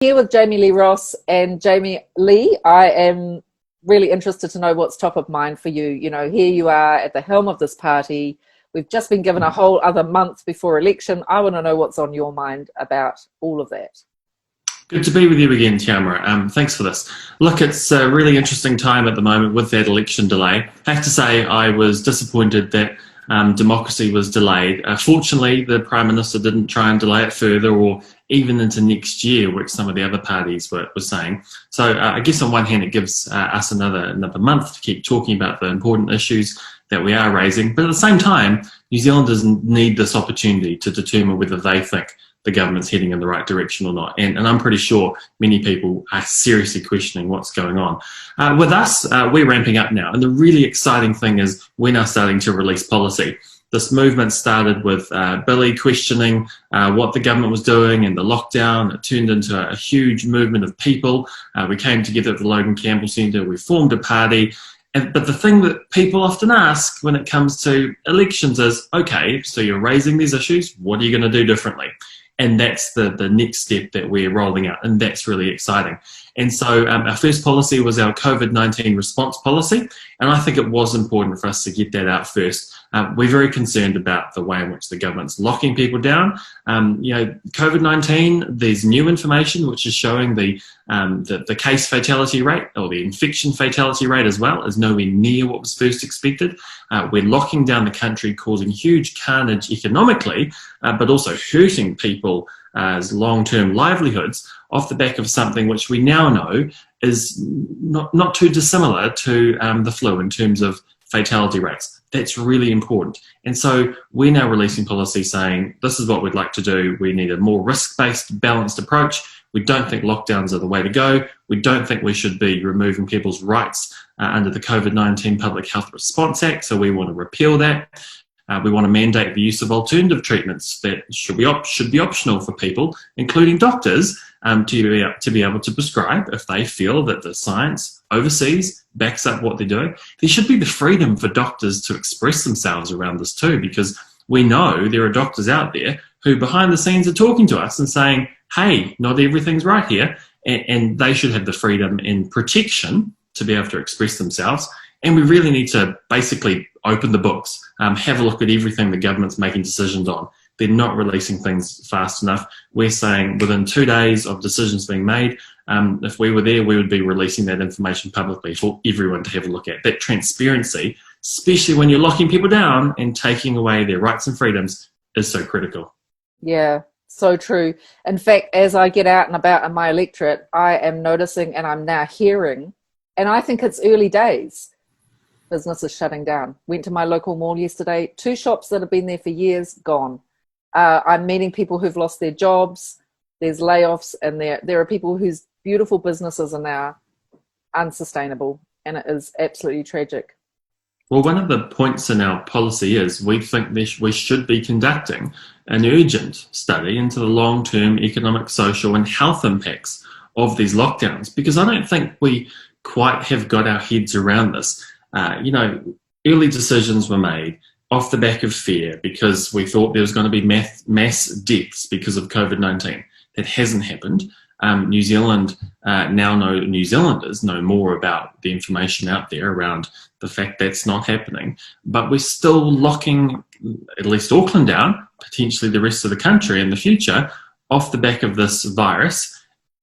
Here with Jami-Lee Ross and Jami-Lee. I am really interested to know what's top of mind for you. You know, here you are at the helm of this party. We've just been given a whole other month before election. I want to know what's on your mind about all of that. Good to be with you again, Tiamara. Thanks for this. Look, it's a really interesting time at the moment with that election delay. I have to say I was disappointed that democracy was delayed. Fortunately, the Prime Minister didn't try and delay it further or even into next year, which some of the other parties were saying. So I guess on one hand, it gives us another month to keep talking about the important issues that we are raising. But at the same time, New Zealanders need this opportunity to determine whether they think the government's heading in the right direction or not. And I'm pretty sure many people are seriously questioning what's going on. With us, we're ramping up now. And the really exciting thing is we're now starting to release policy. This movement started with Billy questioning what the government was doing and the lockdown. It turned into a huge movement of people. We came together at the Logan Campbell Centre. We formed a party. But the thing that people often ask when it comes to elections is, okay, so you're raising these issues. What are you going to do differently? And that's the next step that we're rolling out, and that's really exciting. And so our first policy was our Covid-19 response policy, and I think it was important for us to get that out first. We're very concerned about the way in which the government's locking people down. Covid-19, there's new information which is showing the case fatality rate, or the infection fatality rate as well, is nowhere near what was first expected. We're locking down the country, causing huge carnage economically, but also hurting people as long-term livelihoods off the back of something which we now know is not too dissimilar to the flu in terms of fatality rates. That's really important. And so we're now releasing policy saying this is what we'd like to do. We need a more risk-based, balanced approach. We don't think lockdowns are the way to go. We don't think we should be removing people's rights under the COVID-19 Public Health Response Act, so we want to repeal that. We want to mandate the use of alternative treatments that should be optional for people, including doctors, to be able to prescribe if they feel that the science overseas backs up what they're doing. There should be the freedom for doctors to express themselves around this too, because we know there are doctors out there who behind the scenes are talking to us and saying, hey, not everything's right here, and they should have the freedom and protection to be able to express themselves. And we really need to basically open the books, have a look at everything the government's making decisions on. They're not releasing things fast enough. We're saying within 2 days of decisions being made, if we were there, we would be releasing that information publicly for everyone to have a look at. That transparency, especially when you're locking people down and taking away their rights and freedoms, is so critical. Yeah, so true. In fact, as I get out and about in my electorate, I am noticing and I'm now hearing, and I think it's early days, businesses shutting down. Went to my local mall yesterday, 2 shops that have been there for years, gone. I'm meeting people who've lost their jobs. There's layoffs, and there are people whose beautiful businesses are now unsustainable, and it is absolutely tragic. Well, one of the points in our policy is we think we should be conducting an urgent study into the long-term economic, social and health impacts of these lockdowns, because I don't think we quite have got our heads around this. Early decisions were made off the back of fear because we thought there was going to be mass deaths because of COVID-19. That hasn't happened. New Zealanders know more about the information out there around the fact that's not happening. But we're still locking at least Auckland down, potentially the rest of the country in the future, off the back of this virus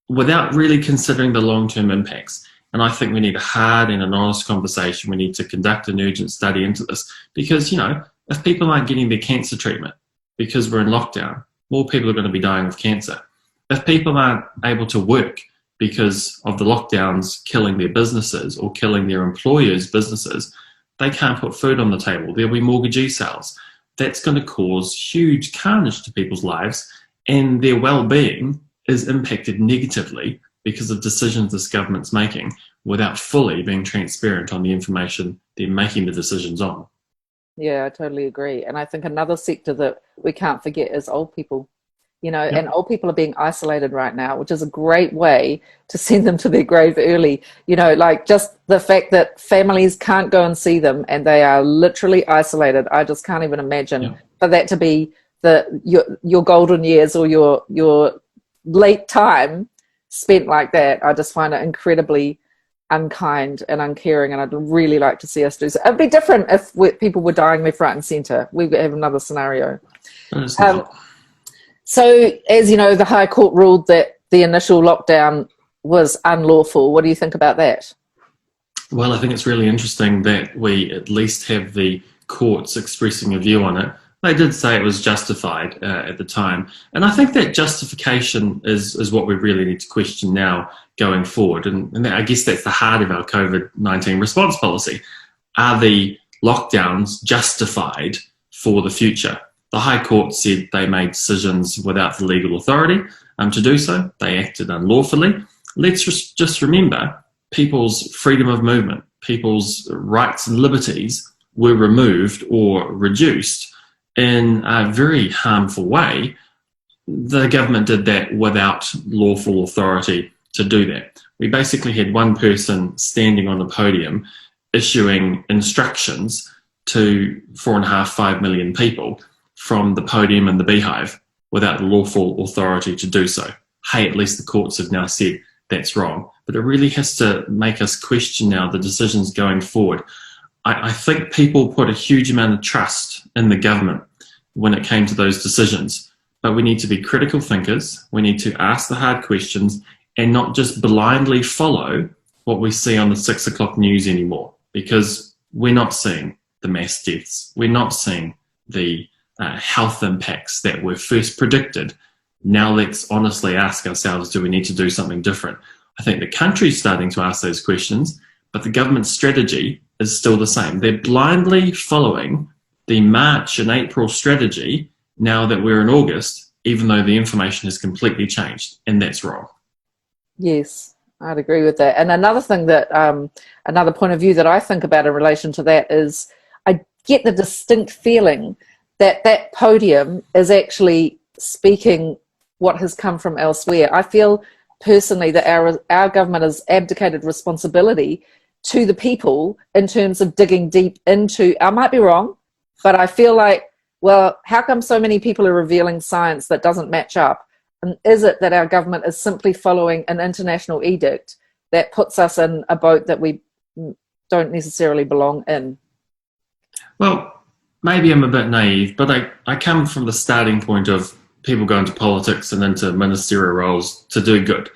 without really considering the long-term impacts. And I think we need a hard and an honest conversation. We need to conduct an urgent study into this because, if people aren't getting their cancer treatment because we're in lockdown, more people are going to be dying of cancer. If people aren't able to work because of the lockdowns killing their businesses or killing their employers' businesses, they can't put food on the table. There'll be mortgagee sales. That's going to cause huge carnage to people's lives, and their well-being is impacted negatively because of decisions this government's making without fully being transparent on the information they're making the decisions on. Yeah, I totally agree. And I think another sector that we can't forget is old people. And old people are being isolated right now, which is a great way to send them to their grave early. Just the fact that families can't go and see them and they are literally isolated. I just can't even imagine for that to be your golden years or your late time spent like that, I just find it incredibly unkind and uncaring, and I'd really like to see us do so. It'd be different if people were dying left, right and centre. We would have another scenario. So, as you know, the High Court ruled that the initial lockdown was unlawful. What do you think about that? Well, I think it's really interesting that we at least have the courts expressing a view on it. They did say it was justified at the time. And I think that justification is what we really need to question now going forward. And I guess that's the heart of our COVID-19 response policy. Are the lockdowns justified for the future? The High Court said they made decisions without the legal authority to do so. They acted unlawfully. Let's just remember, people's freedom of movement, people's rights and liberties were removed or reduced in a very harmful way. The government did that without lawful authority to do that. We basically had one person standing on a podium issuing instructions to 4.5 million people from the podium in the Beehive without lawful authority to do so. Hey, at least the courts have now said that's wrong. But it really has to make us question now the decisions going forward. I think people put a huge amount of trust in the government when it came to those decisions. But we need to be critical thinkers. We need to ask the hard questions and not just blindly follow what we see on the 6 o'clock news anymore, because we're not seeing the mass deaths. We're not seeing the health impacts that were first predicted. Now let's honestly ask ourselves, do we need to do something different? I think the country's starting to ask those questions, but the government's strategy is still the same. They're blindly following the March and April strategy now that we're in August, even though the information has completely changed, and that's wrong. Yes, I'd agree with that. And another thing that, another point of view that I think about in relation to that is I get the distinct feeling that that podium is actually speaking what has come from elsewhere. I feel personally that our government has abdicated responsibility to the people in terms of digging deep into, I might be wrong, but I feel like, well, how come so many people are revealing science that doesn't match up? And is it that our government is simply following an international edict that puts us in a boat that we don't necessarily belong in? Well, maybe I'm a bit naive, but I come from the starting point of people go into politics and into ministerial roles to do good.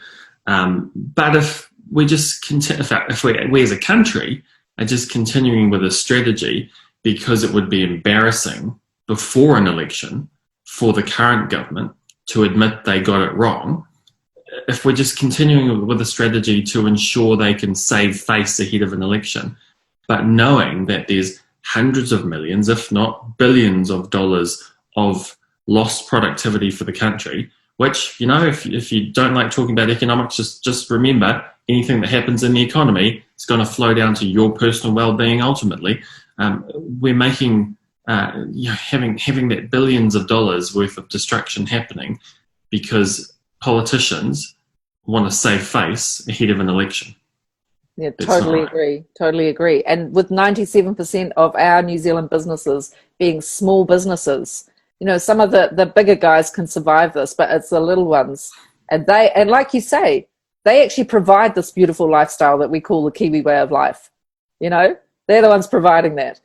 But if we just if we as a country are just continuing with a strategy because it would be embarrassing before an election for the current government to admit they got it wrong, if we're just continuing with a strategy to ensure they can save face ahead of an election, but knowing that there's hundreds of millions, if not billions of dollars of lost productivity for the country, which, you know, if you don't like talking about economics, just remember anything that happens in the economy is going to flow down to your personal well-being ultimately. We're making, having that billions of dollars worth of destruction happening because politicians want to save face ahead of an election. Yeah, totally agree. Totally agree. And with 97% of our New Zealand businesses being small businesses, you know, some of the bigger guys can survive this, but it's the little ones. And like you say, they actually provide this beautiful lifestyle that we call the Kiwi way of life. You know, they're the ones providing that.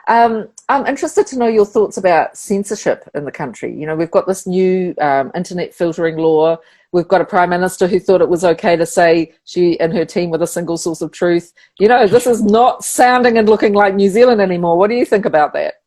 I'm interested to know your thoughts about censorship in the country. You know, we've got this new internet filtering law. We've got a prime minister who thought it was okay to say she and her team were the single source of truth. You know, this is not sounding and looking like New Zealand anymore. What do you think about that?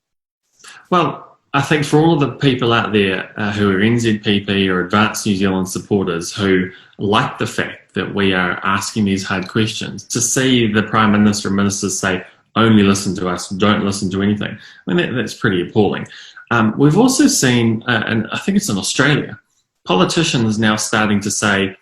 Well, I think for all of the people out there who are NZPP or Advanced New Zealand supporters who like the fact that we are asking these hard questions, to see the Prime Minister and ministers say, only listen to us, don't listen to anything, I mean, that's pretty appalling. We've also seen, and I think it's in Australia, politicians now starting to say,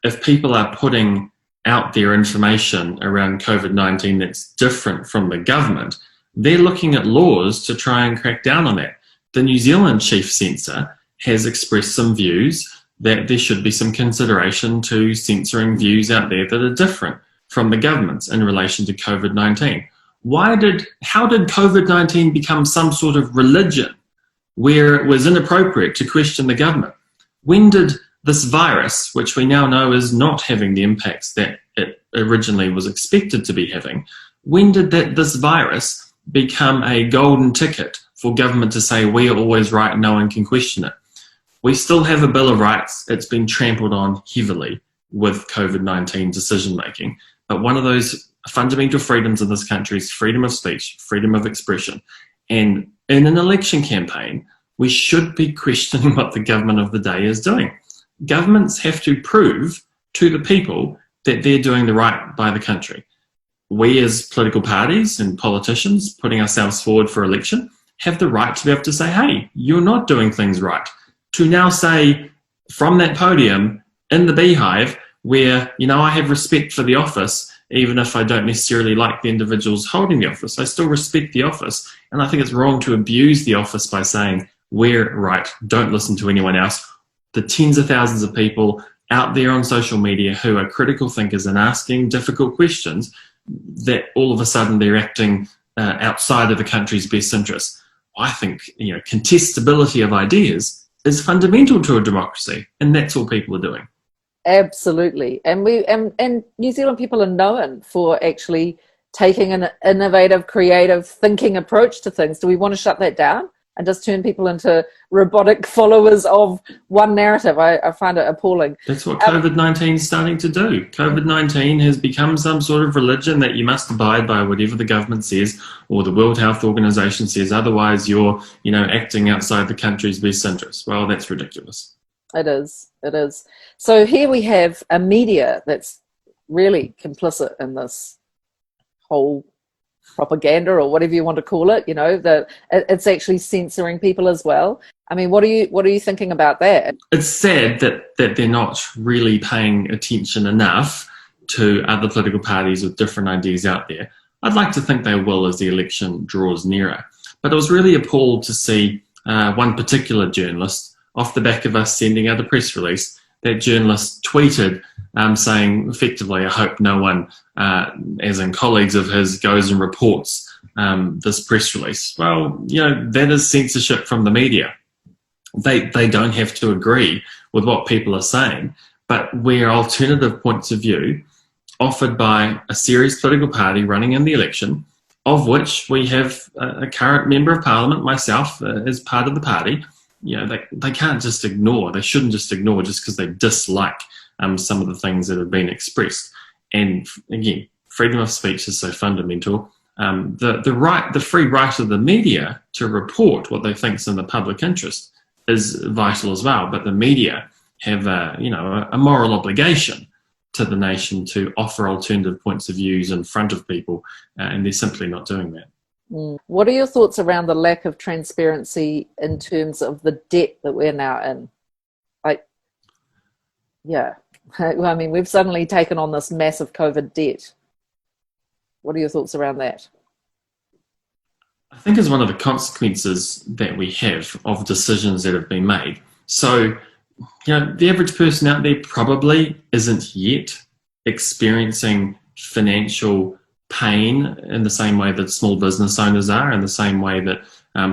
if people are putting out their information around COVID-19 that's different from the government, they're looking at laws to try and crack down on that. The New Zealand chief censor has expressed some views that there should be some consideration to censoring views out there that are different from the government's in relation to COVID-19. How did COVID-19 become some sort of religion where it was inappropriate to question the government? When did this virus, which we now know is not having the impacts that it originally was expected to be having, when did this virus become a golden ticket for government to say we are always right, no one can question it? We still have a Bill of Rights. It's been trampled on heavily with COVID-19 decision making. But one of those fundamental freedoms in this country is freedom of speech, freedom of expression. And in an election campaign, we should be questioning what the government of the day is doing. Governments have to prove to the people that they're doing the right by the country. We as political parties and politicians putting ourselves forward for election have the right to be able to say, hey, you're not doing things right. To now say from that podium in the beehive where, I have respect for the office, even if I don't necessarily like the individuals holding the office, I still respect the office. And I think it's wrong to abuse the office by saying, we're right, don't listen to anyone else. The tens of thousands of people out there on social media who are critical thinkers and asking difficult questions, that all of a sudden they're acting outside of the country's best interests. I think contestability of ideas is fundamental to a democracy, and that's all people are doing. Absolutely. And and New Zealand people are known for actually taking an innovative, creative thinking approach to things. Do we want to shut that down and just turn people into robotic followers of one narrative? I find it appalling. That's what COVID-19 is starting to do. COVID-19 has become some sort of religion that you must abide by whatever the government says or the World Health Organization says. Otherwise, you're, acting outside the country's best interests. Well, that's ridiculous. It is. It is. So here we have a media that's really complicit in this whole propaganda, or whatever you want to call it. It's actually censoring people as well. I mean, what are you thinking about that? It's sad that they're not really paying attention enough to other political parties with different ideas out there. I'd like to think they will as the election draws nearer. But I was really appalled to see one particular journalist, off the back of us sending out a press release, that journalist tweeted saying, effectively, I hope no one, as in colleagues of his, goes and reports this press release. Well, that is censorship from the media. They don't have to agree with what people are saying, but where alternative points of view offered by a serious political party running in the election, of which we have a current member of parliament, myself, as part of the party, they can't just ignore. They shouldn't just ignore just because they dislike some of the things that have been expressed. And again, freedom of speech is so fundamental. The free right of the media to report what they think is in the public interest is vital as well. But the media have a moral obligation to the nation to offer alternative points of views in front of people, and they're simply not doing that. What are your thoughts around the lack of transparency in terms of the debt that we're now in? I mean, we've suddenly taken on this massive COVID debt. What are your thoughts around that? I think it's one of the consequences that we have of decisions that have been made. So, the average person out there probably isn't yet experiencing financial pain in the same way that small business owners are, in the same way that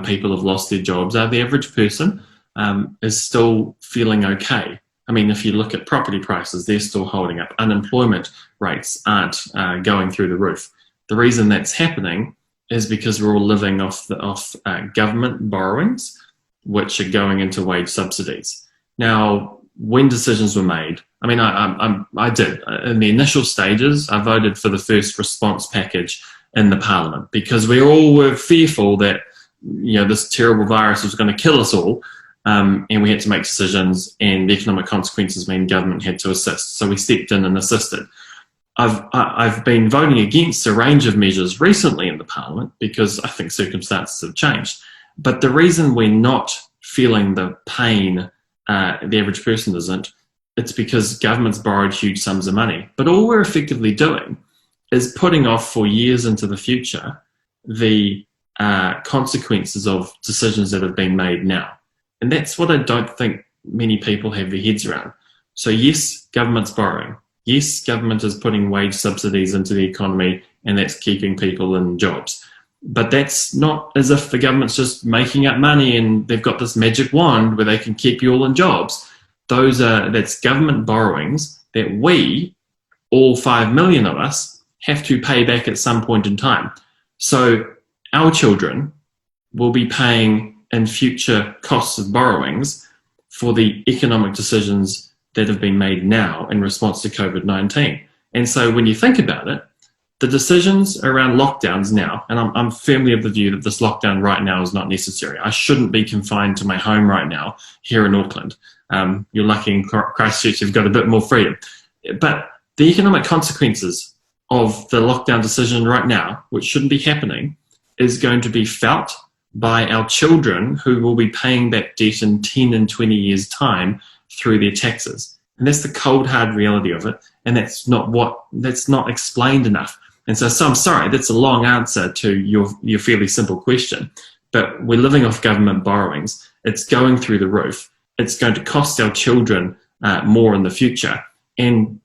people have lost their jobs are. The average person is still feeling okay. I mean, if you look at property prices, they're still holding up. Unemployment rates aren't going through the roof. The reason that's happening is because we're all living off government borrowings, which are going into wage subsidies. Now, when decisions were made, I mean, I did. In the initial stages, I voted for the first response package in the parliament because we all were fearful that, this terrible virus was going to kill us all, and we had to make decisions, and the economic consequences mean government had to assist. So we stepped in and assisted. I've been voting against a range of measures recently in the parliament because I think circumstances have changed. But the reason we're not feeling the pain, the average person isn't, it's because government's borrowed huge sums of money. But all we're effectively doing is putting off for years into the future the consequences of decisions that have been made now. And that's what I don't think many people have their heads around. So yes, government's borrowing. Yes, government is putting wage subsidies into the economy, and that's keeping people in jobs. But that's not as if the government's just making up money and they've got this magic wand where they can keep you all in jobs. that's government borrowings that we, all 5 million of us, have to pay back at some point in time. So our children will be paying in future costs of borrowings for the economic decisions that have been made now in response to COVID-19. And so when you think about it, the decisions around lockdowns now, and I'm firmly of the view that this lockdown right now is not necessary. I shouldn't be confined to my home right now here in Auckland. You're lucky in Christchurch, you've got a bit more freedom. But the economic consequences of the lockdown decision right now, which shouldn't be happening, is going to be felt by our children who will be paying back debt in 10 and 20 years' time through their taxes. And that's the cold, hard reality of it. And that's not explained enough. And so I'm sorry, that's a long answer to your fairly simple question. But we're living off government borrowings. It's going through the roof. It's going to cost our children more in the future. And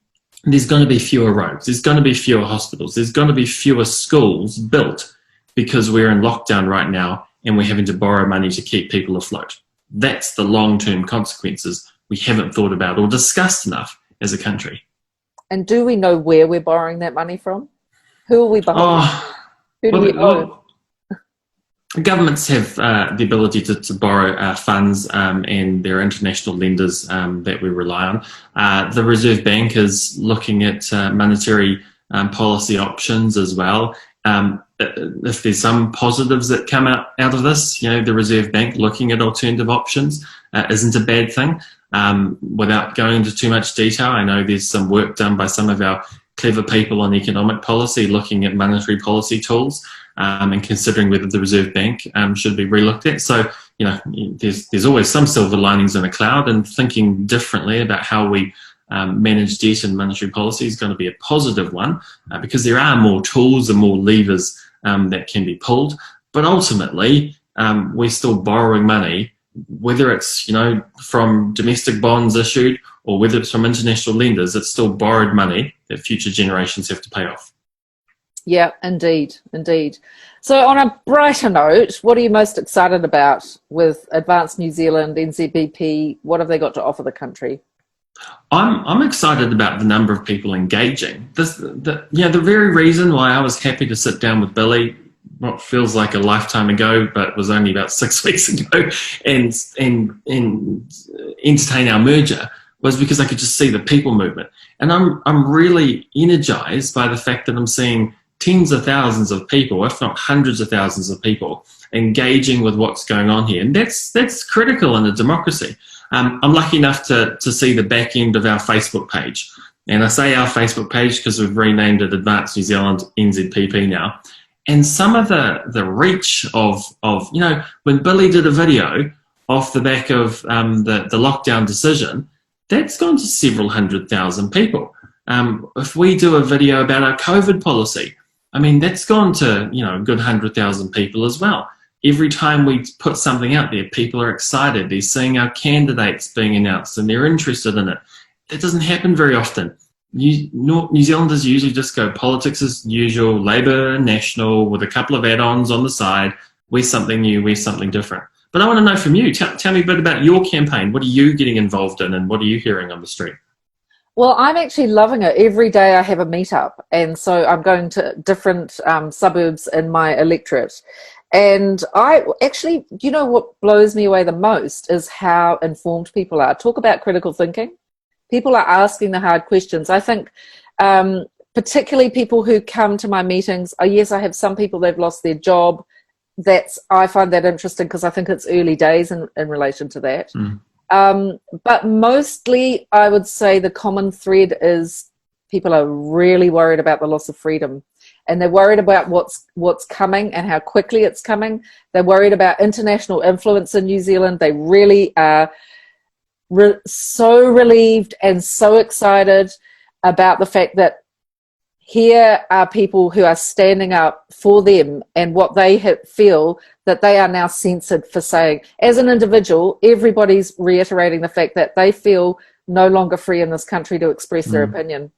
there's going to be fewer roads. There's going to be fewer hospitals. There's going to be fewer schools built because we're in lockdown right now and we're having to borrow money to keep people afloat. That's the long-term consequences we haven't thought about or discussed enough as a country. And do we know where we're borrowing that money from? Who are we borrowing? Who do we owe? Governments have the ability to borrow funds and there are international lenders that we rely on. The Reserve Bank is looking at monetary policy options as well. If there's some positives that come out of this, the Reserve Bank looking at alternative options isn't a bad thing. Without going into too much detail, I know there's some work done by some of our clever people on economic policy looking at monetary policy tools and considering whether the Reserve Bank should be relooked at. So, there's always some silver linings in a cloud, and thinking differently about how we manage debt and monetary policy is going to be a positive one because there are more tools and more levers that can be pulled. But ultimately, we're still borrowing money, whether it's from domestic bonds issued or whether it's from international lenders. It's still borrowed money that future generations have to pay off. Yeah, indeed. So on a brighter note, what are you most excited about with Advanced New Zealand, NZBP? What have they got to offer the country? I'm excited about the number of people engaging. The very reason why I was happy to sit down with Billy, what feels like a lifetime ago, but was only about 6 weeks ago, and entertain our merger, was because I could just see the people movement. And I'm really energized by the fact that I'm seeing tens of thousands of people, if not hundreds of thousands of people, engaging with what's going on here. And that's critical in a democracy. I'm lucky enough to see the back end of our Facebook page. And I say our Facebook page because we've renamed it Advanced New Zealand NZPP now. And some of the reach of when Billy did a video off the back of the lockdown decision, that's gone to several 100,000 people. If we do a video about our COVID policy, that's gone to a good 100,000 people as well. Every time we put something out there, people are excited. They're seeing our candidates being announced and they're interested in it. That doesn't happen very often. New Zealanders usually just go politics as usual, Labour, National, with a couple of add-ons on the side. We're something new, we're something different. But I want to know from you, tell me a bit about your campaign. What are you getting involved in and what are you hearing on the street? Well, I'm actually loving it. Every day I have a meetup, and so I'm going to different suburbs in my electorate. And I actually, what blows me away the most is how informed people are. Talk about critical thinking. People are asking the hard questions. I think particularly people who come to my meetings, yes, I have some people, they've lost their job. I find that interesting because I think it's early days in relation to that. But mostly I would say the common thread is people are really worried about the loss of freedom. And they're worried about what's coming and how quickly it's coming. They're worried about international influence in New Zealand. They really are so relieved and so excited about the fact that here are people who are standing up for them and what they feel that they are now censored for saying. As an individual, everybody's reiterating the fact that they feel no longer free in this country to express their opinion.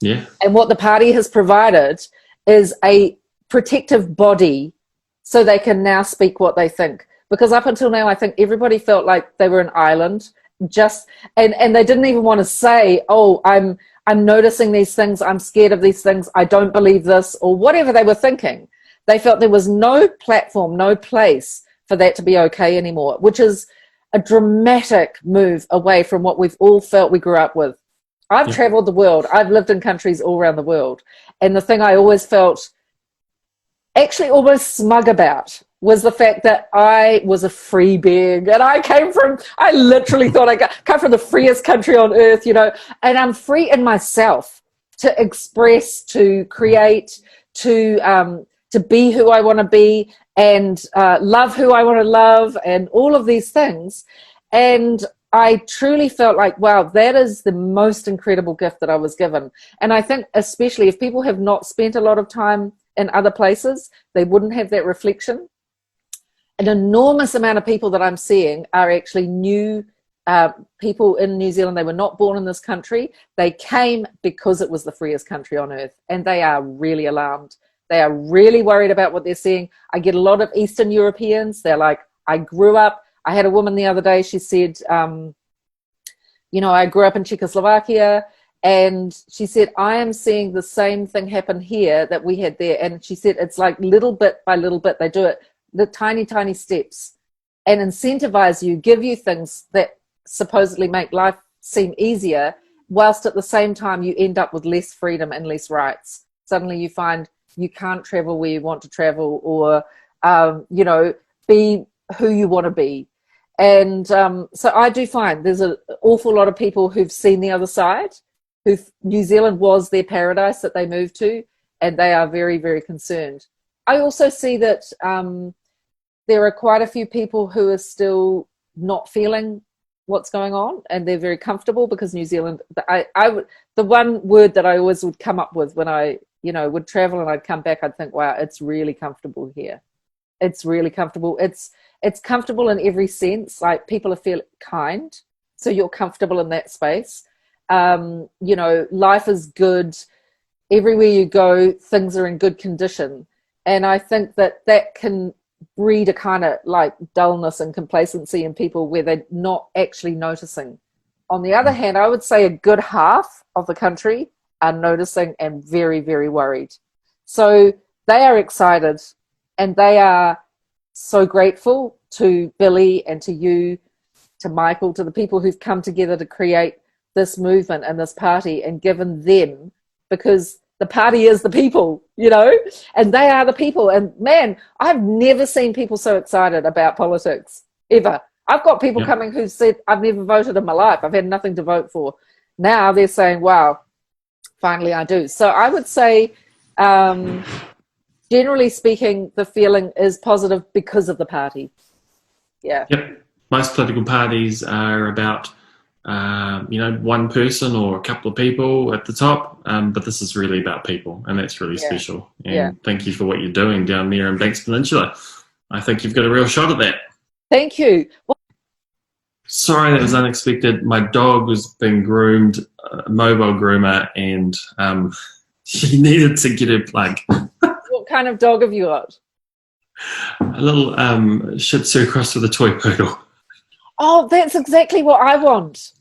Yeah. And what the party has provided is a protective body so they can now speak what they think. Because up until now, I think everybody felt like they were an island just, and they didn't even want to say, oh, I'm noticing these things, I'm scared of these things, I don't believe this, or whatever they were thinking. They felt there was no platform, no place for that to be okay anymore, which is a dramatic move away from what we've all felt we grew up with. I've traveled the world. I've lived in countries all around the world. And the thing I always felt actually almost smug about was the fact that I was a free being, and I literally thought I come from the freest country on earth, you know, and I'm free in myself to express, to create, to be who I want to be, and love who I want to love, and all of these things. And I truly felt like, wow, that is the most incredible gift that I was given. And I think especially if people have not spent a lot of time in other places, they wouldn't have that reflection. An enormous amount of people that I'm seeing are actually new people in New Zealand. They were not born in this country. They came because it was the freest country on earth, and they are really alarmed. They are really worried about what they're seeing. I get a lot of Eastern Europeans. They're like, I grew up, I had a woman the other day, she said, you know, I grew up in Czechoslovakia, and she said, I am seeing the same thing happen here that we had there. And she said, it's like little bit by little bit, they do it, the tiny, tiny steps, and incentivize you, give you things that supposedly make life seem easier, whilst at the same time you end up with less freedom and less rights. Suddenly you find you can't travel where you want to travel, or, you know, be who you want to be. And so I do find there's an awful lot of people who've seen the other side, New Zealand was their paradise that they moved to, and they are very, very concerned. I also see that there are quite a few people who are still not feeling what's going on, and they're very comfortable because New Zealand, the one word that I always would come up with when I, you know, would travel and I'd come back, I'd think, wow, it's really comfortable here. It's really comfortable. It's comfortable in every sense. Like, people are feel kind, so you're comfortable in that space. You know, life is good. Everywhere you go, things are in good condition. And I think that can breed a kind of like dullness and complacency in people where they're not actually noticing. On the other hand, I would say a good half of the country are noticing and very, very worried. So they are excited, and they are so grateful to Billy and to you, to Michael, to the people who've come together to create this movement and this party, and given them, because the party is the people, you know, and they are the people. And man, I've never seen people so excited about politics, ever. I've got people coming who said, I've never voted in my life. I've had nothing to vote for. Now they're saying, wow, finally I do. So I would say, generally speaking, the feeling is positive because of the party. Yeah. Yep. Most political parties are about, you know, one person or a couple of people at the top, but this is really about people, and that's really special. And thank you for what you're doing down there in Banks Peninsula. I think you've got a real shot at that. Thank you. Sorry, that was unexpected. My dog was being groomed, a mobile groomer, and she needed to get it, like... What kind of dog have you got? A little Shih Tzu crossed with a toy poodle. Oh, that's exactly what I want.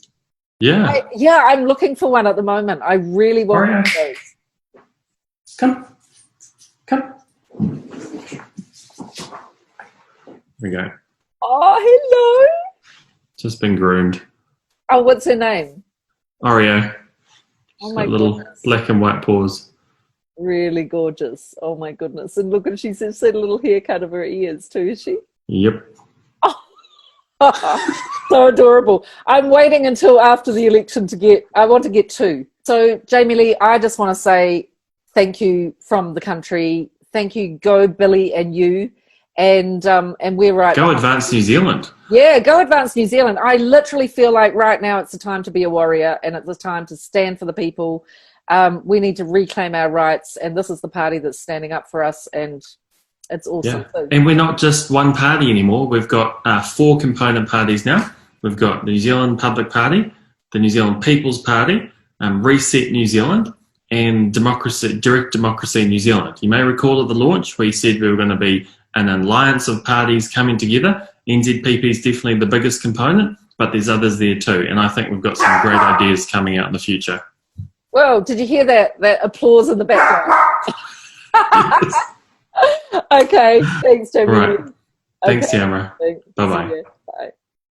Yeah. I'm looking for one at the moment. I really want one of those. Come. There we go. Oh, hello. Just been groomed. Oh, what's her name? Oreo. Oh, my little goodness. Black and white paws. Really gorgeous. Oh, my goodness. And look, she's just had a little haircut of her ears too, is she? Yep. So adorable. I'm waiting until after the election I want to get two. So Jami-Lee, I just want to say thank you from the country. Thank you. Go Billy and you. And we're right. Go Advance New Zealand. Yeah, go Advance New Zealand. I literally feel like right now it's the time to be a warrior, and it's the time to stand for the people. We need to reclaim our rights, and this is the party that's standing up for us, and it's awesome. Yeah. And we're not just one party anymore. We've got 4 component parties now. We've got the New Zealand Public Party, the New Zealand People's Party, Reset New Zealand, and Direct Democracy New Zealand. You may recall at the launch we said we were going to be an alliance of parties coming together. NZPP is definitely the biggest component, but there's others there too. And I think we've got some great ideas coming out in the future. Well, did you hear that applause in the background? Yes. Okay, thanks, Jami-Lee. Right. Thanks, Okay, Tiamara. thanks. Bye-bye. See ya.